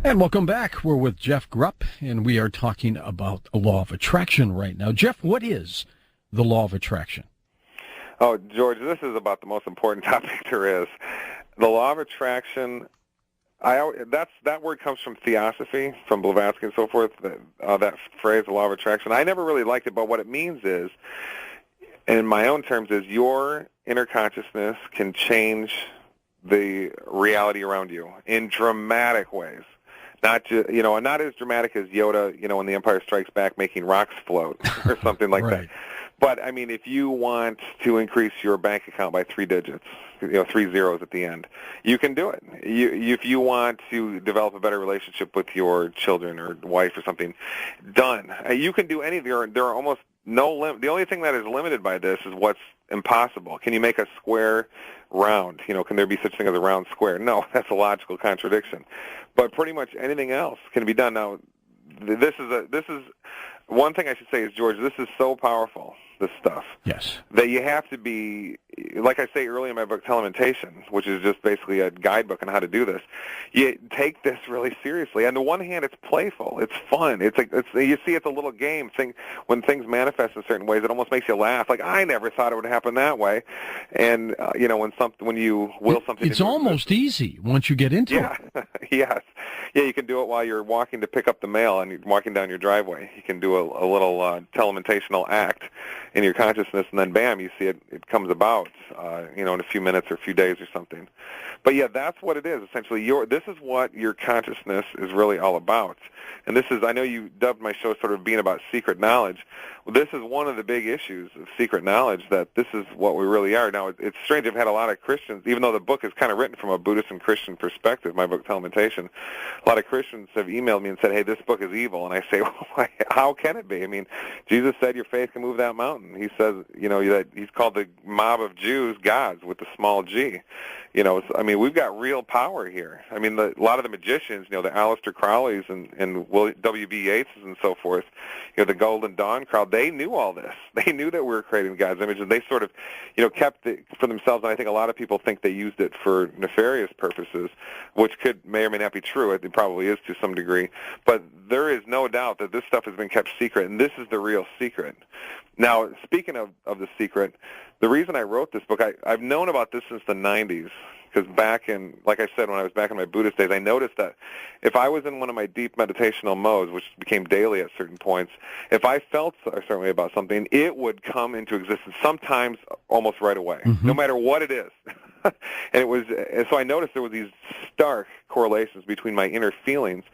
And welcome back. We're with Jeff Grupp, and we are talking about the law of attraction right now. Jeff, what is the law of attraction? Oh, George, this is about the most important topic there is. The law of attraction, that word comes from theosophy, from Blavatsky and so forth, that phrase, the law of attraction. I never really liked it, but what it means is, in my own terms, is your inner consciousness can change the reality around you in dramatic ways. Not not as dramatic as Yoda, when The Empire Strikes Back, making rocks float or something like Right. that. But I mean, if you want to increase your bank account by 3 digits, 3 zeros at the end, you can do it. If you want to develop a better relationship with your children or wife or something, done. You can do anything. There are almost no limit. The only thing that is limited by this is what's impossible. Can you make a square round? Can there be such thing as a round square? No, that's a logical contradiction. But pretty much anything else can be done. Now, this is one thing I should say is, George, this is so powerful, this stuff. Yes. That you have to be, like I say earlier in my book, Telementation, which is just basically a guidebook on how to do this. You take this really seriously. On the one hand, it's playful, it's fun. You see, it's a little game. When things manifest in certain ways, it almost makes you laugh. Like, I never thought it would happen that way. And when you will something, it's almost easy once you get into it. Yes. Yeah, you can do it while you're walking to pick up the mail and you're walking down your driveway. You can do a little telementational act in your consciousness, and then bam, you see it comes about, in a few minutes or a few days or something. But yeah, that's what it is, essentially. This is what your consciousness is really all about. And this is, I know you dubbed my show sort of being about secret knowledge. Well, this is one of the big issues of secret knowledge, that this is what we really are. Now, it's strange. I've had a lot of Christians, even though the book is kind of written from a Buddhist and Christian perspective, my book, Telementation, a lot of Christians have emailed me and said, hey, this book is evil. And I say, well, how can it be? I mean, Jesus said your faith can move that mountain. He says, that he's called the mob of Jews gods with the small g. We've got real power here. I mean, a lot of the magicians, the Aleister Crowleys and W.B. Yeats and so forth, the Golden Dawn crowd, they knew all this. They knew that we were creating God's image, and they sort of, kept it for themselves. And I think a lot of people think they used it for nefarious purposes, which may or may not be true. It probably is to some degree. But there is no doubt that this stuff has been kept secret, and this is the real secret. Now, speaking of the secret, the reason I wrote this book, I've known about this since the 90s, because like I said, when I was back in my Buddhist days, I noticed that if I was in one of my deep meditational modes, which became daily at certain points, if I felt a certain way about something, it would come into existence, sometimes almost right away, no matter what it is. And so I noticed there were these stark correlations between my inner feelings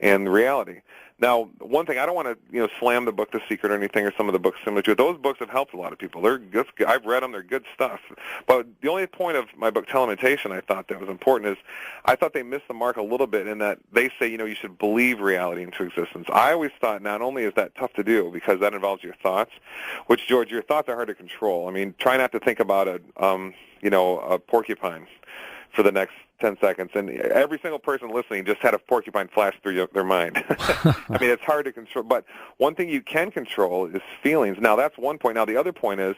and reality. Now, one thing, I don't want to slam the book The Secret or anything, or some of the books similar to it. Those books have helped a lot of people. They're good. I've read them. They're good stuff. But the only point of my book Telementation I thought that was important is I thought they missed the mark a little bit in that they say you should believe reality into existence. I always thought not only is that tough to do because that involves your thoughts, which, George, your thoughts are hard to control. I mean, try not to think about a porcupine for the next 10 seconds, and every single person listening just had a porcupine flash through their mind. I mean, it's hard to control, but one thing you can control is feelings. Now, that's one point. Now, the other point is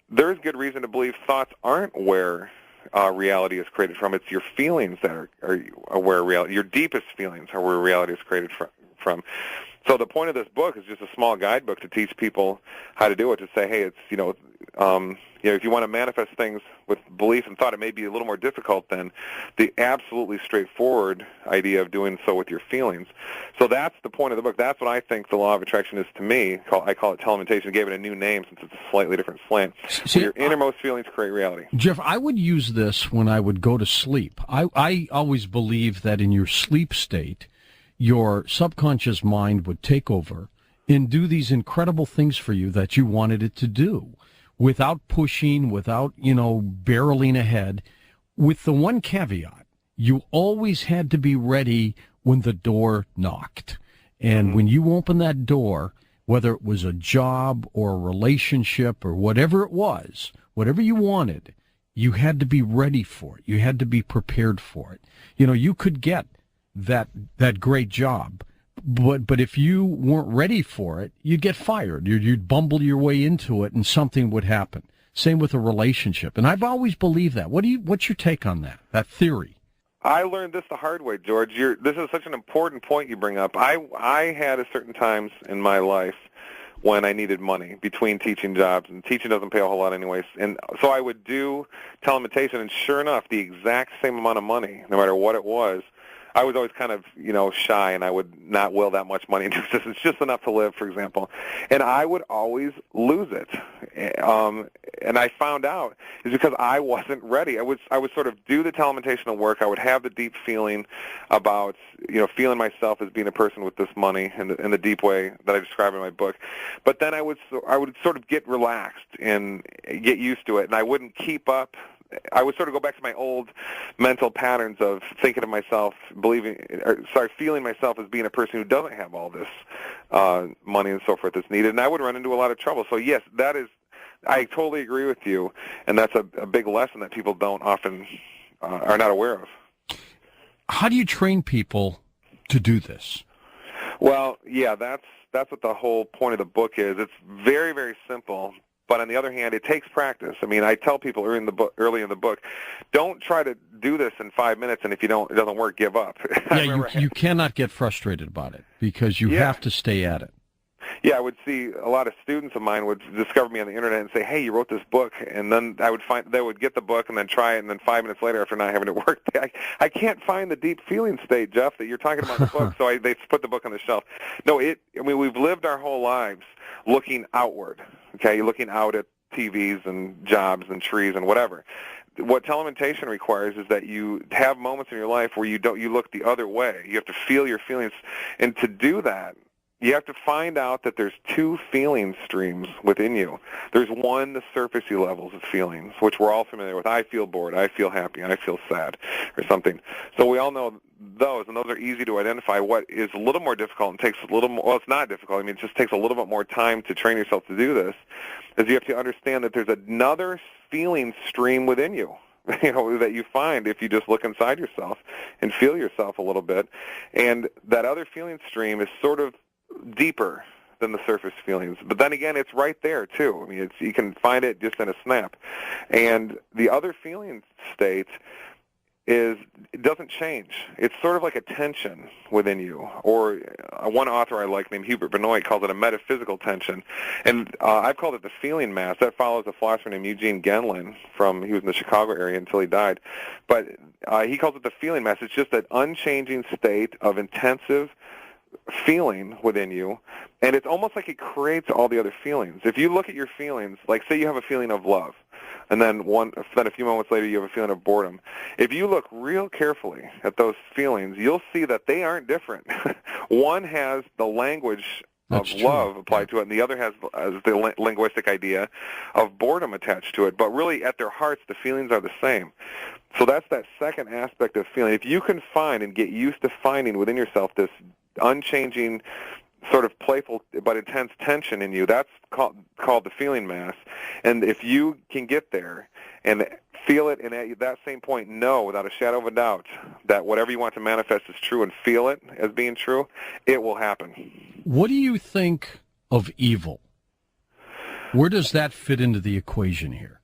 there's good reason to believe thoughts aren't where reality is created from. It's your feelings that are where reality, your deepest feelings are where reality is created from. So the point of this book is just a small guidebook to teach people how to do it, to say, hey, it's, if you want to manifest things with belief and thought, it may be a little more difficult than the absolutely straightforward idea of doing so with your feelings. So that's the point of the book. That's what I think the law of attraction is to me. I call it Telementation. Gave it a new name since it's a slightly different slant. So your innermost feelings create reality. Jeff, I would use this when I would go to sleep. I always believe that in your sleep state, your subconscious mind would take over and do these incredible things for you that you wanted it to do without pushing, without, barreling ahead, with the one caveat, you always had to be ready when the door knocked. And when you opened that door, whether it was a job or a relationship or whatever it was, whatever you wanted, you had to be ready for it. You had to be prepared for it. You could get that great job, but if you weren't ready for it, you'd get fired. You'd bumble your way into it, and something would happen. Same with a relationship, and I've always believed that. What's your take on that theory? I learned this the hard way, George. This is such an important point you bring up. I had a certain times in my life when I needed money between teaching jobs, and teaching doesn't pay a whole lot anyways. And so I would do telementation, and sure enough, the exact same amount of money, no matter what it was. I was always kind of, shy, and I would not will that much money into existence. It's just enough to live, for example. And I would always lose it. And I found out is because I wasn't ready. I would sort of do the telementational work. I would have the deep feeling about, feeling myself as being a person with this money in the deep way that I describe in my book. But then I would sort of get relaxed and get used to it, and I wouldn't keep up. I would sort of go back to my old mental patterns of thinking of myself, feeling myself as being a person who doesn't have all this money and so forth that's needed, and I would run into a lot of trouble. So yes, I totally agree with you, and that's a big lesson that people don't often are not aware of. How do you train people to do this? Well, yeah, that's what the whole point of the book is. It's very, very simple. But on the other hand, it takes practice. I mean, I tell people early in the book, don't try to do this in 5 minutes, and if it doesn't work, give up. Yeah, you cannot get frustrated about it because you have to stay at it. Yeah, I would see a lot of students of mine would discover me on the internet and say, "Hey, you wrote this book," and then they would get the book and then try it, and then 5 minutes later, after not having it work, I can't find the deep feeling state, Jeff, that you're talking about in the book. So they put the book on the shelf. No, we've lived our whole lives looking outward. Okay, looking out at TVs and jobs and trees and whatever. What telementation requires is that you have moments in your life where you look the other way. You have to feel your feelings, and to do that, you have to find out that there's two feeling streams within you. There's one, the surfacey levels of feelings, which we're all familiar with. I feel bored, I feel happy, I feel sad, or something. So we all know those, and those are easy to identify. What is a little more difficult and takes a little more, well, it's not difficult, it just takes a little bit more time to train yourself to do this, is you have to understand that there's another feeling stream within you. That you find if you just look inside yourself and feel yourself a little bit. And that other feeling stream is sort of deeper than the surface feelings. But then again, it's right there, too. I mean, you can find it just in a snap. And the other feeling state it doesn't change. It's sort of like a tension within you. Or one author I like named Hubert Benoit calls it a metaphysical tension. And I've called it the feeling mass. That follows a philosopher named Eugene Genlin he was in the Chicago area until he died. But he calls it the feeling mass. It's just an unchanging state of intensive feeling within you, and it's almost like it creates all the other feelings. If you look at your feelings, like say you have a feeling of love, and then a few moments later you have a feeling of boredom. If you look real carefully at those feelings, you'll see that they aren't different. One has the language of love applied to it, and the other has the linguistic idea of boredom attached to it. But really, at their hearts, the feelings are the same. So that's that second aspect of feeling. If you can find and get used to finding within yourself this unchanging, sort of playful but intense tension in you, that's called the feeling mass. And if you can get there and feel it, and at that same point know without a shadow of a doubt that whatever you want to manifest is true, and feel it as being true, it will happen. What do you think of evil? Where does that fit into the equation here?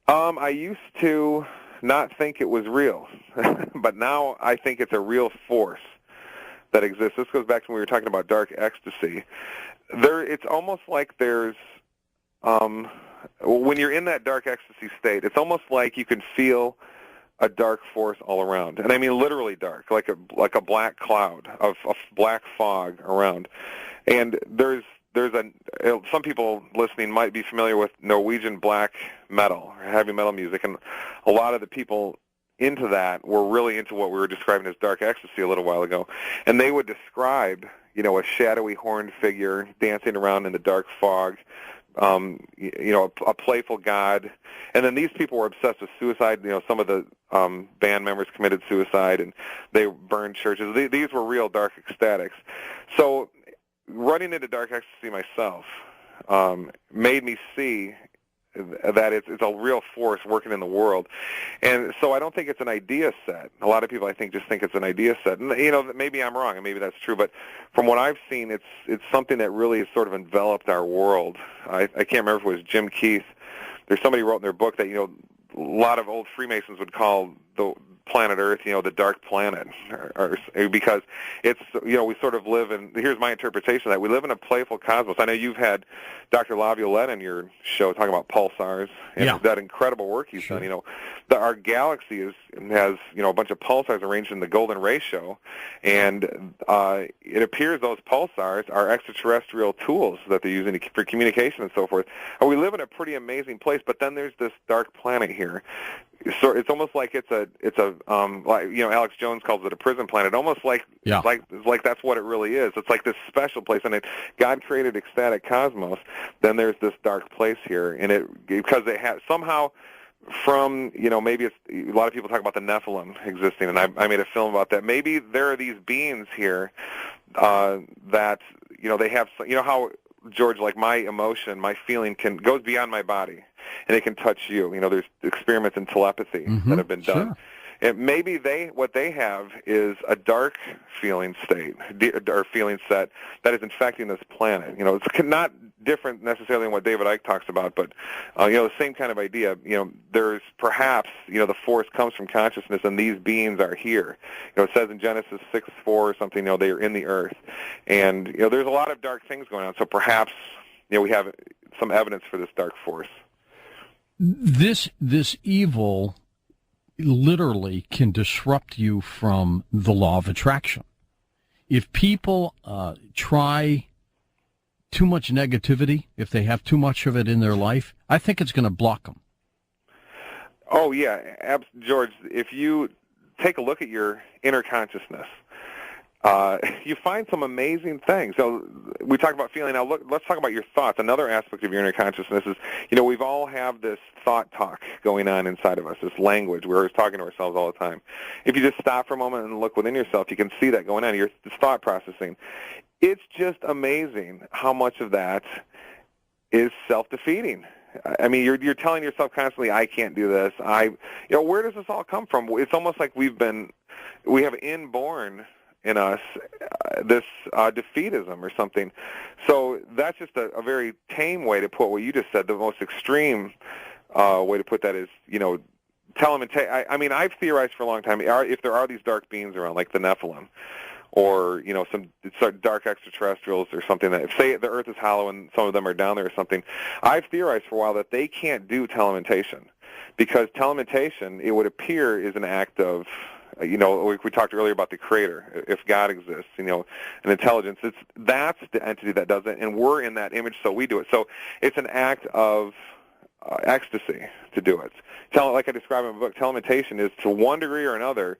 I used to not think it was real, but now I think it's a real force that exists. This goes back to when we were talking about dark ecstasy. It's almost like there's, when you're in that dark ecstasy state, it's almost like you can feel a dark force all around, and I mean literally dark, like a black cloud of black fog around. And there's some people listening might be familiar with Norwegian black metal or heavy metal music, and a lot of the people into that were really into what we were describing as dark ecstasy a little while ago, and they would describe, a shadowy horned figure dancing around in the dark fog, a playful god, and then these people were obsessed with suicide. Some of the band members committed suicide, and they burned churches. These were real dark ecstatics. So running into dark ecstasy myself made me see that it's a real force working in the world. And so I don't think it's an idea set. A lot of people, I think, just think it's an idea set. And, maybe I'm wrong, and maybe that's true, but from what I've seen, it's something that really has sort of enveloped our world. I can't remember if it was Jim Keith. There's somebody who wrote in their book that, a lot of old Freemasons would call the planet Earth, the dark planet, because it's, we sort of live in, here's my interpretation of that, we live in a playful cosmos. I know you've had Dr. Laviolette on your show talking about pulsars and that incredible work he's done. Our galaxy has, a bunch of pulsars arranged in the golden ratio, and it appears those pulsars are extraterrestrial tools that they're using for communication and so forth. And we live in a pretty amazing place, but then there's this dark planet here. So it's almost like it's a Alex Jones calls it a prison planet. Almost like that's what it really is. It's like this special place, and God created ecstatic cosmos. Then there's this dark place here, and because they have somehow from maybe it's a lot of people talk about the Nephilim existing, and I made a film about that. Maybe there are these beings here that they have how, George, like my emotion, my feeling goes beyond my body, and it can touch you. There's experiments in telepathy that have been done. Sure. And maybe what they have is a dark feeling state, or feeling set that is infecting this planet. It's not different necessarily than what David Icke talks about, but the same kind of idea. There's perhaps the force comes from consciousness, and these beings are here. It says in Genesis 6:4 or something. They are in the earth, and there's a lot of dark things going on. So perhaps we have some evidence for this dark force. This evil literally can disrupt you from the law of attraction. If people try too much negativity, if they have too much of it in their life, I think it's going to block them. Oh, yeah. George, if you take a look at your inner consciousness, you find some amazing things. So we talk about feeling. Now, let's talk about your thoughts. Another aspect of your inner consciousness is, we've all have this thought talk going on inside of us, this language. We're always talking to ourselves all the time. If you just stop for a moment and look within yourself, you can see that going on, this thought processing. It's just amazing how much of that is self-defeating. I mean, you're telling yourself constantly, I can't do this. Where does this all come from? It's almost like we have inborn in us this defeatism or something. So that's just a very tame way to put what you just said. The most extreme way to put that is, tell them and take. I mean, I've theorized for a long time if there are these dark beings around, like the Nephilim, or some dark extraterrestrials or something, that say the Earth is hollow and some of them are down there or something. I've theorized for a while that they can't do telementation, because telementation, it would appear, is an act of, we talked earlier about the creator. If God exists, an intelligence, that's the entity that does it, and we're in that image, so we do it. So it's an act of ecstasy to do it. Like I describe in my book, telementation is, to one degree or another,